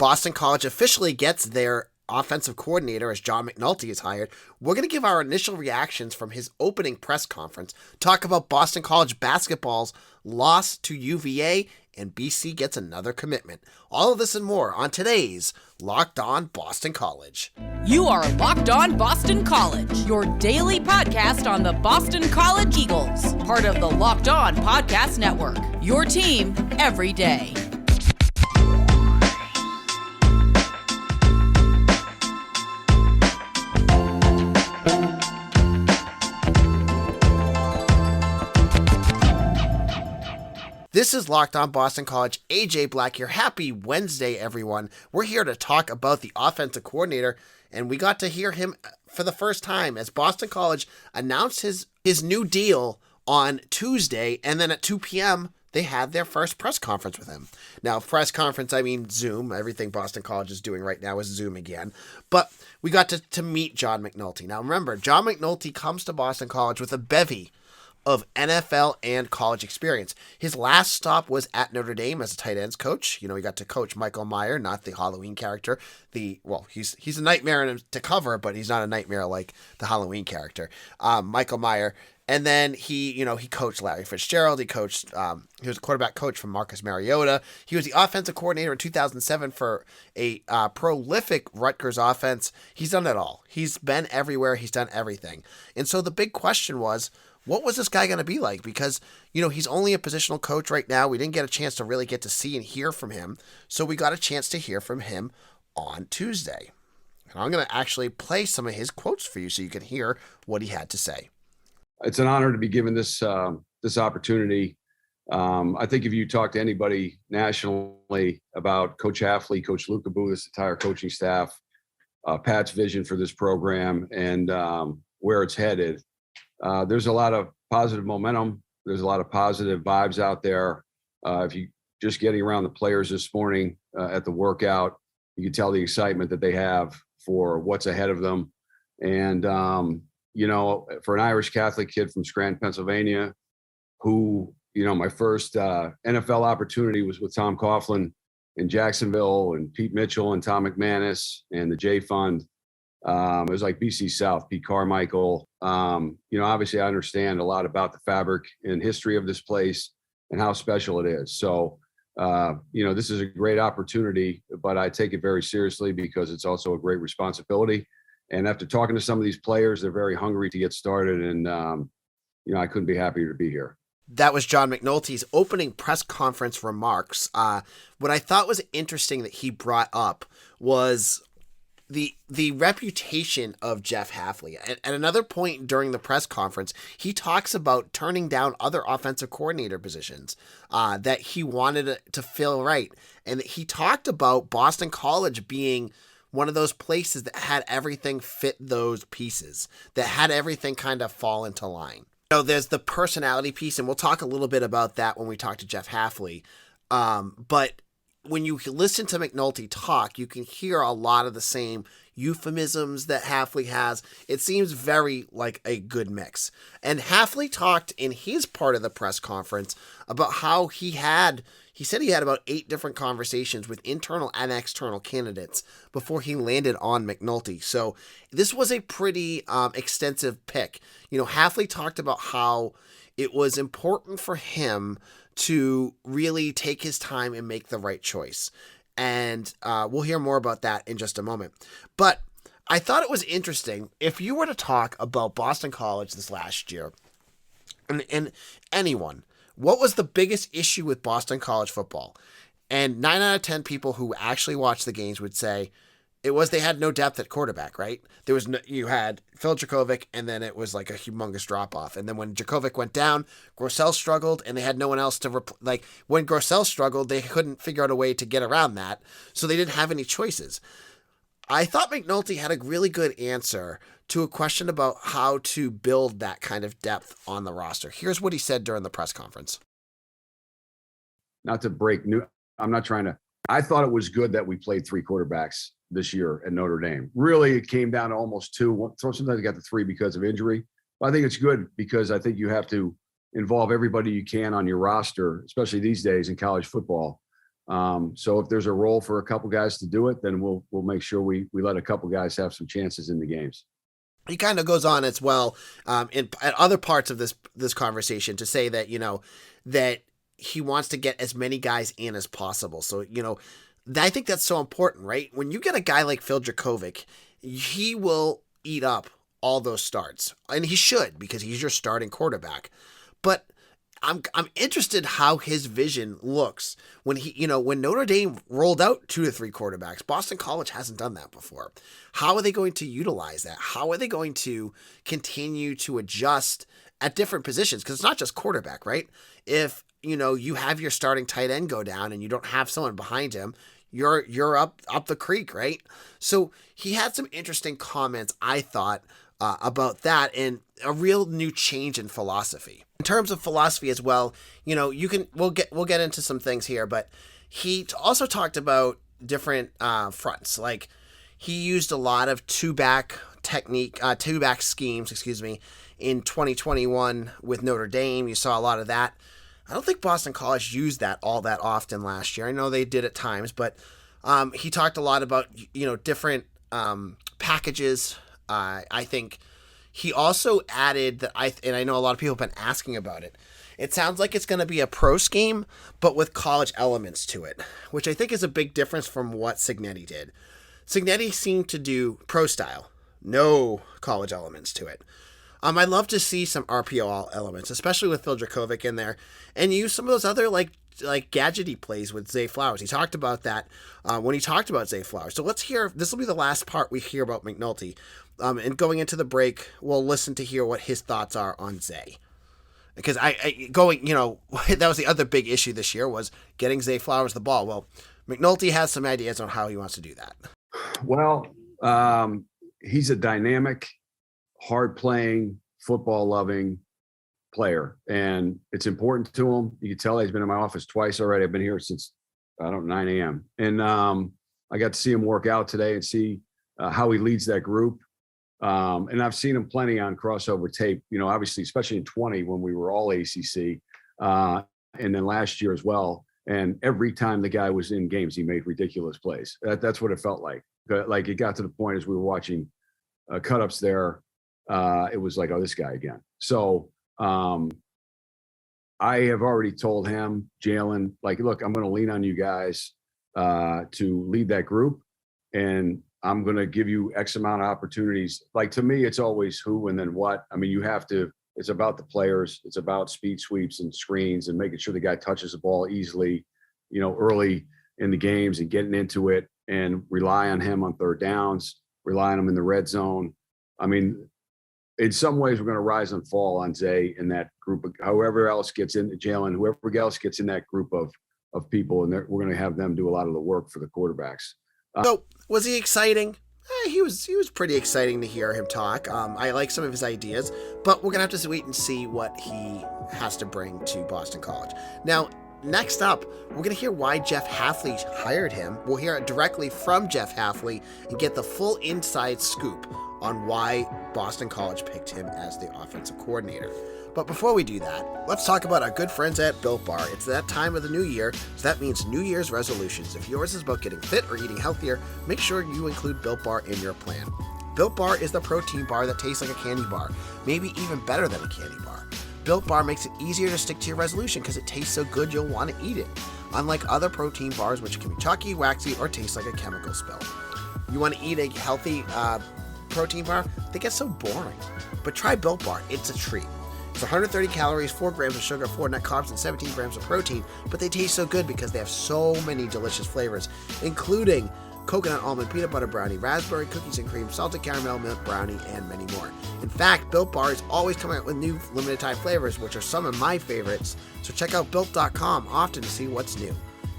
Boston College officially gets their offensive coordinator as John McNulty is hired. We're going to give our initial reactions from his opening press conference, talk about Boston College basketball's loss to UVA, and BC gets another commitment. All of this and more on today's Locked On Boston College. You are Locked On Boston College, your daily podcast on the Boston College Eagles, part of the Locked On Podcast Network, your team every day. This is Locked On Boston College. AJ Black here. Happy Wednesday, everyone. We're here to talk about the offensive coordinator, and we got to hear him for the first time as Boston College announced his new deal on Tuesday, and then at 2 p.m., they had their first press conference with him. Now, press conference, I mean Zoom. Everything Boston College is doing right now is Zoom again. But we got to meet John McNulty. Now, remember, John McNulty comes to Boston College with a bevy of NFL and college experience. His last stop was at Notre Dame as a tight ends coach. You know, he got to coach Michael Meyer, not the Halloween character. He's a nightmare to cover, but he's not a nightmare like the Halloween character. Michael Meyer. And then he coached Larry Fitzgerald. He was a quarterback coach for Marcus Mariota. He was the offensive coordinator in 2007 for a prolific Rutgers offense. He's done it all. He's been everywhere. He's done everything. And so the big question was, what was this guy going to be like? Because, he's only a positional coach right now. We didn't get a chance to really get to see and hear from him. So we got a chance to hear from him on Tuesday. And I'm going to actually play some of his quotes for you so you can hear what he had to say. It's an honor to be given this opportunity. I think if you talk to anybody nationally about Coach Hafley, Coach Lukabu, this entire coaching staff, Pat's vision for this program and where it's headed, there's a lot of positive momentum. There's a lot of positive vibes out there. If you just getting around the players this morning at the workout, you can tell the excitement that they have for what's ahead of them. And, for an Irish Catholic kid from Scranton, Pennsylvania, who, my first NFL opportunity was with Tom Coughlin in Jacksonville and Pete Mitchell and Tom McManus and the J Fund. It was like BC South, Pete Carmichael. Obviously I understand a lot about the fabric and history of this place and how special it is. So, this is a great opportunity, but I take it very seriously because it's also a great responsibility. And after talking to some of these players, they're very hungry to get started. And, I couldn't be happier to be here. That was John McNulty's opening press conference remarks. What I thought was interesting that he brought up was the reputation of Jeff Hafley. At another point during the press conference, he talks about turning down other offensive coordinator positions that he wanted to fill right. And he talked about Boston College being one of those places that had everything fit those pieces, that had everything kind of fall into line. There's the personality piece, and we'll talk a little bit about that when we talk to Jeff Hafley. But when you listen to McNulty talk, you can hear a lot of the same euphemisms that Hafley has. It seems very like a good mix. And Hafley talked in his part of the press conference about how he said he had about 8 different conversations with internal and external candidates before he landed on McNulty. So this was a pretty extensive pick. Hafley talked about how it was important for him to really take his time and make the right choice. And we'll hear more about that in just a moment. But I thought it was interesting, if you were to talk about Boston College this last year, and anyone, what was the biggest issue with Boston College football? And 9 out of 10 people who actually watched the games would say they had no depth at quarterback, right? You had Phil Dracovic, and then it was like a humongous drop-off. And then when Dracovic went down, Grosel struggled, and they had no one else to when Grosel struggled, they couldn't figure out a way to get around that, so they didn't have any choices. I thought McNulty had a really good answer to a question about how to build that kind of depth on the roster. Here's what he said during the press conference. Not to break new, I thought it was good that we played 3 quarterbacks this year at Notre Dame. Really, it came down to almost 2. Sometimes you got to 3 because of injury. But I think it's good because I think you have to involve everybody you can on your roster, especially these days in college football. So if there's a role for a couple guys to do it, then we'll make sure we let a couple guys have some chances in the games. He kind of goes on as well at other parts of this conversation to say that, that he wants to get as many guys in as possible. So, I think that's so important, right? When you get a guy like Phil Dracovic, he will eat up all those starts, and he should, because he's your starting quarterback. But I'm interested how his vision looks when when Notre Dame rolled out 2 to 3 quarterbacks. Boston College hasn't done that before. How are they going to utilize that? How are they going to continue to adjust at different positions? Because it's not just quarterback, right? If you have your starting tight end go down and you don't have someone behind him, you're up the creek, right? So he had some interesting comments, I thought, about that, and a real new change in philosophy. In terms of philosophy as well, we'll get into some things here, but he also talked about different fronts. Like, he used a lot of two-back schemes, in 2021 with Notre Dame. You saw a lot of that. I don't think Boston College used that all that often last year. I know they did at times, but he talked a lot about, different packages. I think he also added that and I know a lot of people have been asking about it. It sounds like it's going to be a pro scheme, but with college elements to it, which I think is a big difference from what Cignetti did. Cignetti seemed to do pro style, no college elements to it. I'd love to see some RPO elements, especially with Phil Dracovic in there, and use some of those other like gadgety plays with Zay Flowers. He talked about that when he talked about Zay Flowers. So let's hear. This will be the last part we hear about McNulty. And going into the break, we'll listen to hear what his thoughts are on Zay. Because that was the other big issue this year, was getting Zay Flowers the ball. Well, McNulty has some ideas on how he wants to do that. Well, he's a dynamic, hard-playing, football-loving player, and it's important to him. You can tell he's been in my office twice already. I've been here since 9 a.m. And I got to see him work out today and see how he leads that group. And I've seen him plenty on crossover tape, obviously, especially in 20 when we were all ACC, and then last year as well. And every time the guy was in games, he made ridiculous plays. That's what it felt like. Like, it got to the point as we were watching cut-ups there, it was like, oh, this guy again. So I have already told him, Jalen, like, look, I'm going to lean on you guys to lead that group, and I'm going to give you X amount of opportunities. Like, to me, it's always who and then what. I mean, you have to, it's about the players. It's about speed sweeps and screens and making sure the guy touches the ball easily, early in the games, and getting into it, and rely on him on third downs, rely on him in the red zone. I mean, in some ways, we're going to rise and fall on Zay in that group. However else gets in, Jalen, whoever else gets in that group of people, and we're going to have them do a lot of the work for the quarterbacks. So, was he exciting? He was pretty exciting to hear him talk. I like some of his ideas, but we're going to have to wait and see what he has to bring to Boston College. Now, next up, we're going to hear why Jeff Hafley hired him. We'll hear it directly from Jeff Hafley and get the full inside scoop on why Boston College picked him as the offensive coordinator. But before we do that, let's talk about our good friends at Built Bar. It's that time of the new year, so that means New Year's resolutions. If yours is about getting fit or eating healthier, make sure you include Built Bar in your plan. Built Bar is the protein bar that tastes like a candy bar, maybe even better than a candy bar. Built Bar makes it easier to stick to your resolution because it tastes so good you'll want to eat it, unlike other protein bars which can be chalky, waxy, or taste like a chemical spill. You want to eat a healthy protein bar? They get so boring. But try Built Bar. It's a treat. It's 130 calories, 4 grams of sugar, 4 net carbs, and 17 grams of protein, but they taste so good because they have so many delicious flavors, including coconut almond peanut butter brownie, raspberry cookies and cream, salted caramel milk brownie, and many more. In fact, Built Bar is always coming out with new limited time flavors, which are some of my favorites, so check out Built.com often to see what's new.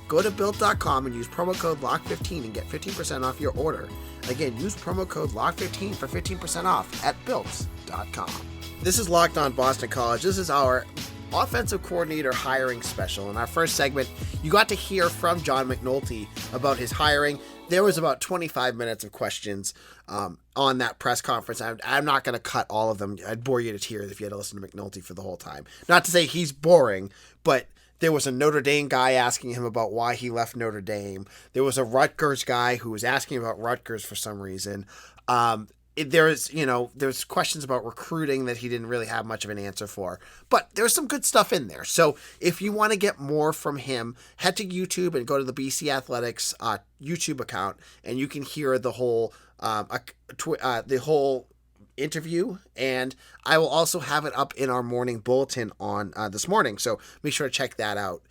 Go to Built.com and use promo code LOCK15 and get 15% off your order. Again, use promo code LOCK15 for 15% off at Built.com. This is Locked On Boston College. This is our offensive coordinator hiring special. In our first segment, you got to hear from John McNulty about his hiring. There was about 25 minutes of questions on that press conference. I'm not going to cut all of them. I'd bore you to tears if you had to listen to McNulty for the whole time. Not to say he's boring, but There was a Notre Dame guy asking him about why he left Notre Dame. There was a Rutgers guy who was asking about Rutgers for some reason. There's questions about recruiting that he didn't really have much of an answer for. But there's some good stuff in there. So if you want to get more from him, head to YouTube and go to the BC Athletics YouTube account, and you can hear the whole interview, and I will also have it up in our morning bulletin on this morning, so make sure to check that out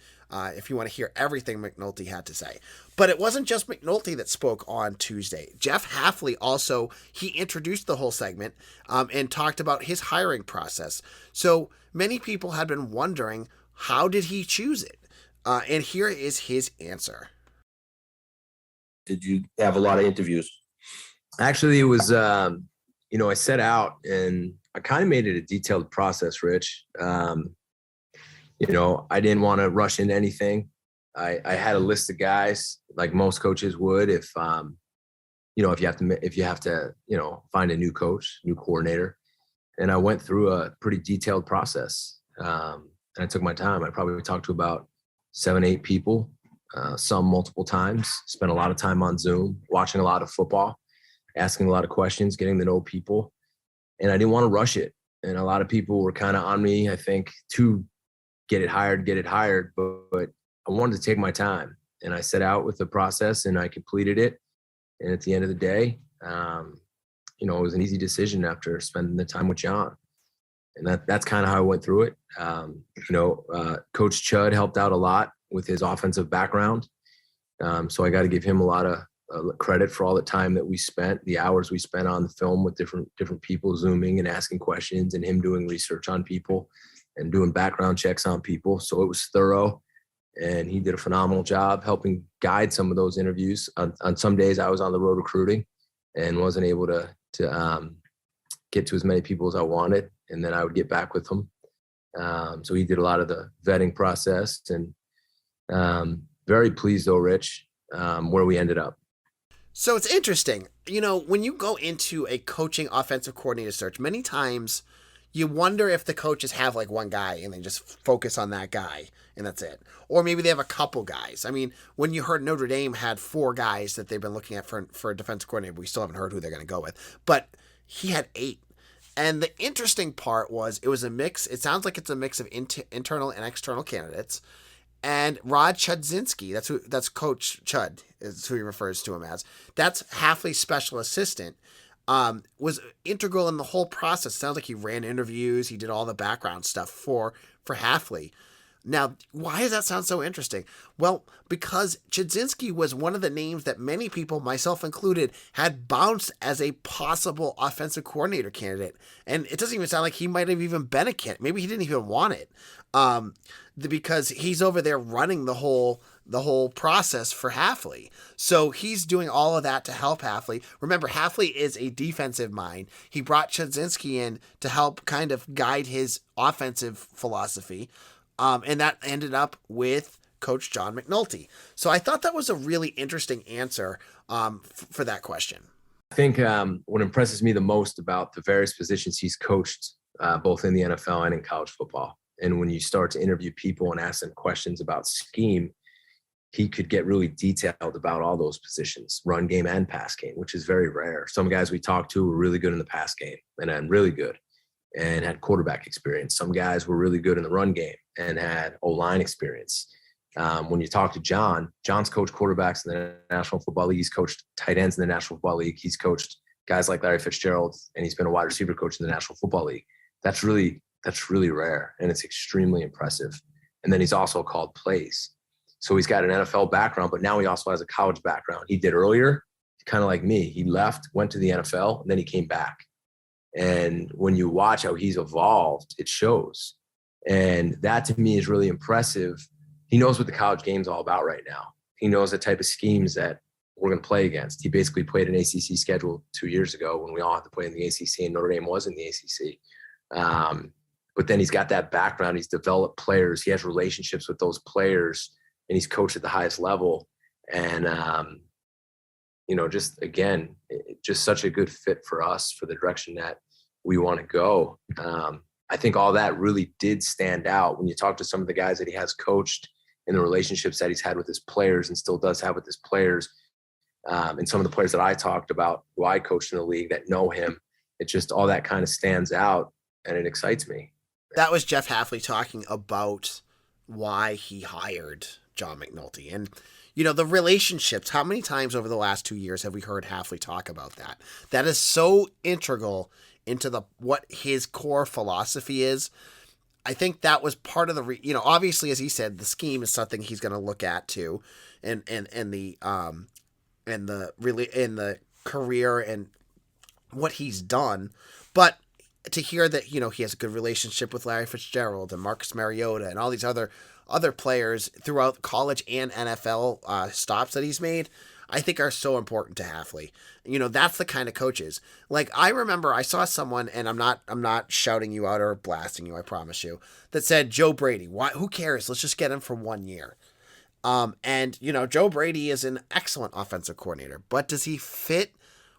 if you want to hear everything McNulty had to say. But it wasn't just McNulty that spoke on Tuesday. Jeff Hafley also, he introduced the whole segment and talked about his hiring process. So many people had been wondering, how did he choose it? And here is his answer. Did you have a lot of interviews? Actually, it was I set out and I kind of made it a detailed process, Rich. I didn't want to rush into anything. I had a list of guys like most coaches would if you have to find a new coach, new coordinator. And I went through a pretty detailed process. And I took my time. I probably talked to about 7-8 people, some multiple times, spent a lot of time on Zoom, watching a lot of football, asking a lot of questions, getting to know people. And I didn't want to rush it. And a lot of people were kind of on me, I think, to get it hired. But I wanted to take my time. And I set out with the process and I completed it. And at the end of the day, it was an easy decision after spending the time with John. And that's kind of how I went through it. Coach Chud helped out a lot with his offensive background. So I got to give him a lot of credit for all the time that we spent, the hours we spent on the film with different people, Zooming and asking questions, and him doing research on people and doing background checks on people. So it was thorough, and he did a phenomenal job helping guide some of those interviews. On some days I was on the road recruiting and wasn't able to get to as many people as I wanted, and then I would get back with him. So he did a lot of the vetting process, and very pleased though, Rich, where we ended up. So it's interesting, when you go into a coaching offensive coordinator search, many times you wonder if the coaches have like one guy and they just focus on that guy and that's it. Or maybe they have a couple guys. I mean, when you heard Notre Dame had 4 guys that they've been looking at for a defensive coordinator, we still haven't heard who they're going to go with. But he had 8. And the interesting part was it was a mix. It sounds like it's a mix of internal and external candidates. And Rod Chudzinski, that's Coach Chud, is who he refers to him as. That's Hafley's special assistant, was integral in the whole process. Sounds like he ran interviews. He did all the background stuff for Hafley. Now, why does that sound so interesting? Well, because Chudzinski was one of the names that many people, myself included, had bounced as a possible offensive coordinator candidate. And it doesn't even sound like he might have even been a candidate. Maybe he didn't even want it. Because he's over there running the whole process for Hafley. So he's doing all of that to help Hafley. Remember, Hafley is a defensive mind. He brought Chudzinski in to help kind of guide his offensive philosophy. And that ended up with Coach John McNulty. So I thought that was a really interesting answer for that question. I think what impresses me the most about the various positions he's coached, both in the NFL and in college football, and when you start to interview people and ask them questions about scheme, he could get really detailed about all those positions, run game and pass game, which is very rare. Some guys we talked to were really good in the pass game and really good and had quarterback experience. Some guys were really good in the run game and had O-line experience. When you talk to John's coached quarterbacks in the National Football League. He's coached tight ends in the National Football League. He's coached guys like Larry Fitzgerald, and he's been a wide receiver coach in the National Football League. That's really rare, and it's extremely impressive. And then he's also called plays. So he's got an NFL background, but now he also has a college background. He did earlier, kind of like me. He left, went to the NFL, and then he came back. And when you watch how he's evolved, it shows. And that to me is really impressive. He knows what the college game's all about right now. He knows the type of schemes that we're going to play against. He basically played an ACC schedule 2 years ago when we all had to play in the ACC, and Notre Dame was in the ACC. But then he's got that background. He's developed players. He has relationships with those players, and he's coached at the highest level. And, just such a good fit for us for the direction that we want to go. I think all that really did stand out when you talk to some of the guys that he has coached and the relationships that he's had with his players and still does have with his players. And some of the players that I talked about who I coached in the league that know him, it just all that kind of stands out and it excites me. That was Jeff Hafley talking about why he hired John McNulty. And, the relationships, how many times over the last 2 years have we heard Hafley talk about that? That is so integral into what his core philosophy is. I think that was part of the, obviously, as he said, the scheme is something he's going to look at too. And the career and what he's done. But to hear that, he has a good relationship with Larry Fitzgerald and Marcus Mariota and all these other players throughout college and NFL stops that he's made, I think are so important to Hafley. That's the kind of coaches. Like, I remember I saw someone, and I'm not shouting you out or blasting you, I promise you, that said, Joe Brady, who cares? Let's just get him for 1 year. And Joe Brady is an excellent offensive coordinator, but does he fit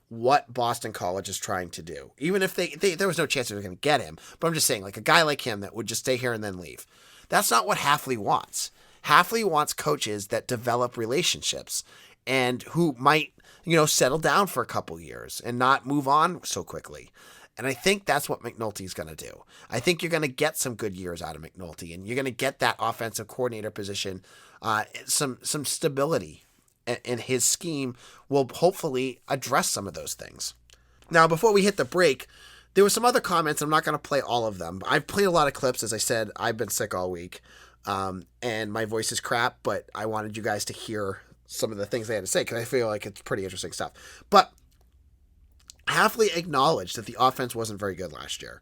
what Boston College is trying to do? Even if there was no chance they were going to get him, but I'm just saying, like, a guy like him that would just stay here and then leave. That's not what Hafley wants. Hafley wants coaches that develop relationships and who might, settle down for a couple years and not move on so quickly. And I think that's what McNulty's going to do. I think you're going to get some good years out of McNulty, and you're going to get that offensive coordinator position, some stability, and his scheme will hopefully address some of those things. Now, before we hit the break, there were some other comments. I'm not going to play all of them. I've played a lot of clips. As I said, I've been sick all week, and my voice is crap, but I wanted you guys to hear some of the things they had to say because I feel like it's pretty interesting stuff. But Hafley acknowledged that the offense wasn't very good last year.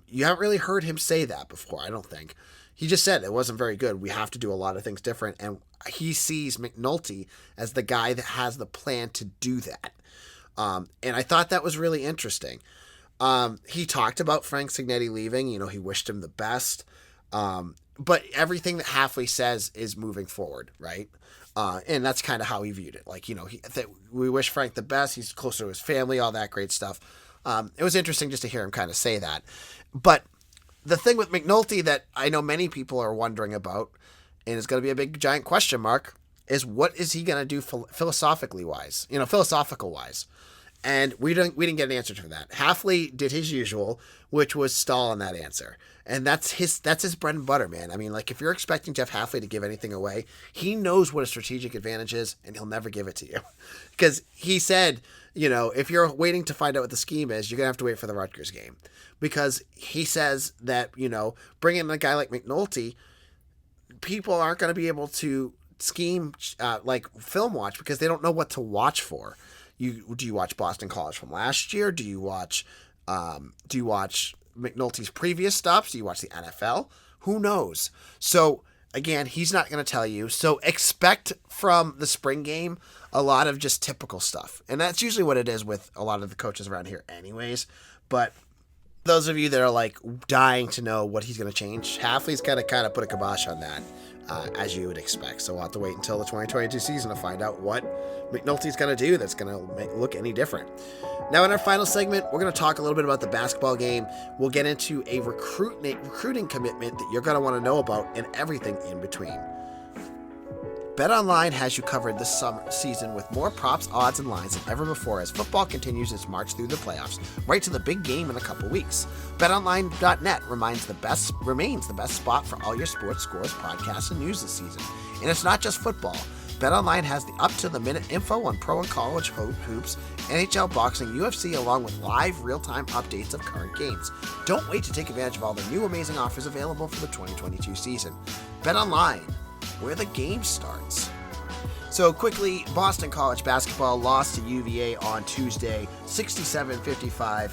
You haven't really heard him say that before, I don't think. He just said it wasn't very good. We have to do a lot of things different, and he sees McNulty as the guy that has the plan to do that. And I thought that was really interesting. He talked about Frank Cignetti leaving. He wished him the best. But everything that Hafley says is moving forward, right? And that's kind of how he viewed it. Like, we wish Frank the best. He's closer to his family, all that great stuff. It was interesting just to hear him kind of say that. But the thing with McNulty that I know many people are wondering about, and is going to be a big giant question mark, is what is he going to do philosophical wise? And we didn't get an answer to that. Hafley did his usual, which was stall on that answer. And that's his bread and butter, man. I mean, like, if you're expecting Jeff Hafley to give anything away, he knows what a strategic advantage is, and he'll never give it to you. Because he said, if you're waiting to find out what the scheme is, you're going to have to wait for the Rutgers game. Because he says that, bringing in a guy like McNulty, people aren't going to be able to scheme like film watch because they don't know what to watch for. Do you watch Boston College from last year? Do you watch McNulty's previous stops? Do you watch the NFL? Who knows? So again, he's not going to tell you. So expect from the spring game a lot of just typical stuff. And that's usually what it is with a lot of the coaches around here anyways. But those of you that are like dying to know what he's going to change, Hafley's going to kind of put a kibosh on that, as you would expect. So we'll have to wait until the 2022 season to find out what McNulty's going to do that's going to look any different. Now, in our final segment, we're going to talk a little bit about the basketball game. We'll get into a recruiting commitment that you're going to want to know about and everything in between. BetOnline has you covered this summer season with more props, odds, and lines than ever before as football continues its march through the playoffs, right to the big game in a couple weeks. BetOnline.net remains the best spot for all your sports scores, podcasts, and news this season. And it's not just football. BetOnline has the up-to-the-minute info on pro and college hoops, NHL, boxing, UFC, along with live real-time updates of current games. Don't wait to take advantage of all the new amazing offers available for the 2022 season. BetOnline, where the game starts. So quickly, Boston College basketball lost to UVA on Tuesday, 67-55,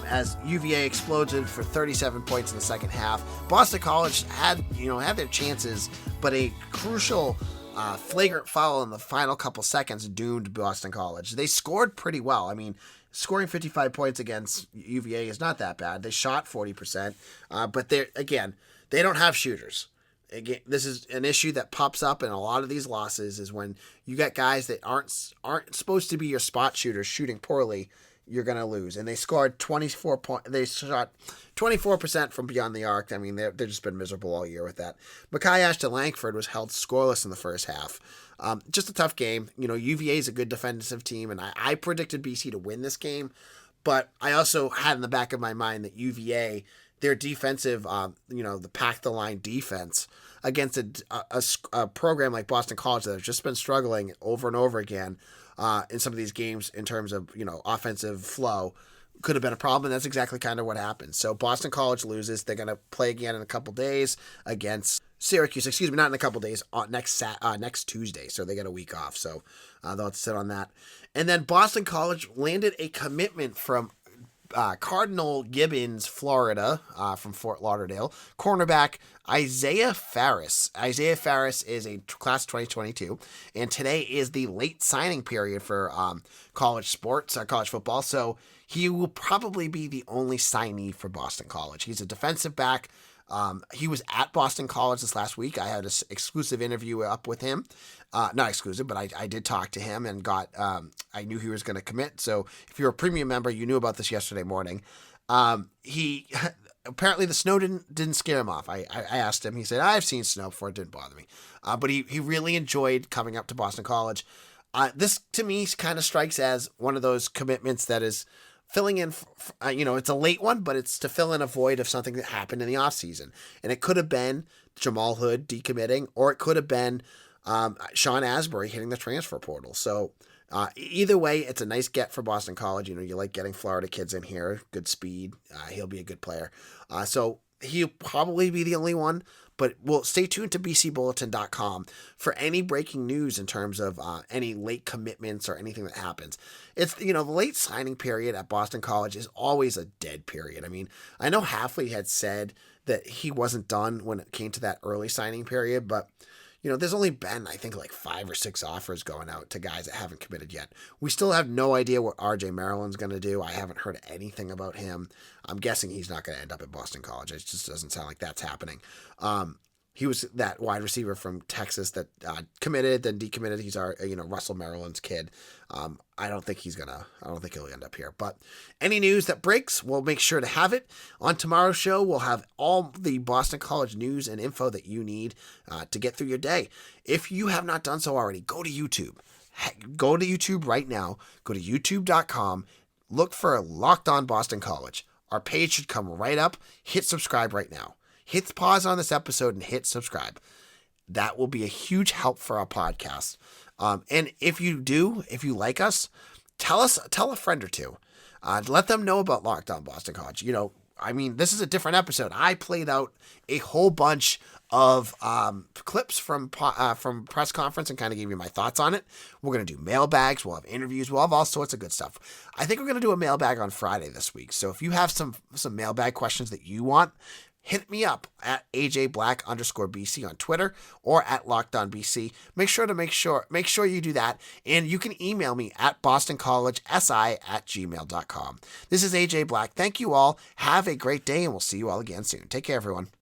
as UVA exploded for 37 points in the second half. Boston College had their chances, but a crucial flagrant foul in the final couple seconds doomed Boston College. They scored pretty well. I mean, scoring 55 points against UVA is not that bad. They shot 40%, but they don't have shooters. Again, this is an issue that pops up in a lot of these losses, is when you got guys that aren't supposed to be your spot shooters shooting poorly, you're going to lose. And they scored 24 points. They shot 24% from beyond the arc. I mean, they've just been miserable all year with that. Mackay Ashton Langford was held scoreless in the first half. Just a tough game. UVA is a good defensive team, and I predicted BC to win this game. But I also had in the back of my mind that UVA, their defensive, the pack the line defense against a program like Boston College that has just been struggling over and over again in some of these games in terms of, offensive flow, could have been a problem. And that's exactly kind of what happened. So Boston College loses. They're going to play again in a couple days against Syracuse. Not in a couple days, next Tuesday. So they get a week off. So they'll have to sit on that. And then Boston College landed a commitment from Cardinal Gibbons, Florida, from Fort Lauderdale, cornerback Isaiah Farris. Isaiah Farris is a class 2022, and today is the late signing period for college sports, college football. So he will probably be the only signee for Boston College. He's a defensive back. He was at Boston College this last week. I had an exclusive interview up with him. Not exclusive, but I did talk to him and I knew he was going to commit. So if you're a premium member, you knew about this yesterday morning. He apparently the snow didn't scare him off. I asked him, he said, I've seen snow before. It didn't bother me. But he really enjoyed coming up to Boston College. This to me kind of strikes as one of those commitments that is filling in, it's a late one, but it's to fill in a void of something that happened in the offseason. And it could have been Jamal Hood decommitting, or it could have been Sean Asbury hitting the transfer portal. So either way, it's a nice get for Boston College. You like getting Florida kids in here, good speed. He'll be a good player. So he'll probably be the only one. But we'll stay tuned to bcbulletin.com for any breaking news in terms of any late commitments or anything that happens. It's, the late signing period at Boston College is always a dead period. I mean, I know Hafley had said that he wasn't done when it came to that early signing period, but there's only been, I think, like 5 or 6 offers going out to guys that haven't committed yet. We still have no idea what RJ Maryland's going to do. I haven't heard anything about him. I'm guessing he's not going to end up at Boston College. It just doesn't sound like that's happening. He was that wide receiver from Texas that committed, then decommitted. He's our, Russell Maryland's kid. I don't think he'll end up here. But any news that breaks, we'll make sure to have it. On tomorrow's show, we'll have all the Boston College news and info that you need to get through your day. If you have not done so already, go to YouTube. Go to YouTube right now. Go to youtube.com. Look for Locked On Boston College. Our page should come right up. Hit subscribe right now. Hit pause on this episode and hit subscribe. That will be a huge help for our podcast. And if you like us, tell a friend or two. Let them know about Locked On Boston College. This is a different episode. I played out a whole bunch of clips from press conference and kind of gave you my thoughts on it. We're going to do mailbags. We'll have interviews. We'll have all sorts of good stuff. I think we're going to do a mailbag on Friday this week. So if you have some mailbag questions that you want, hit me up at AJBlack_BC on Twitter or at LockedOnBC. Make sure you do that. And you can email me at bostoncollegesi@gmail.com. This is AJ Black. Thank you all. Have a great day, and we'll see you all again soon. Take care, everyone.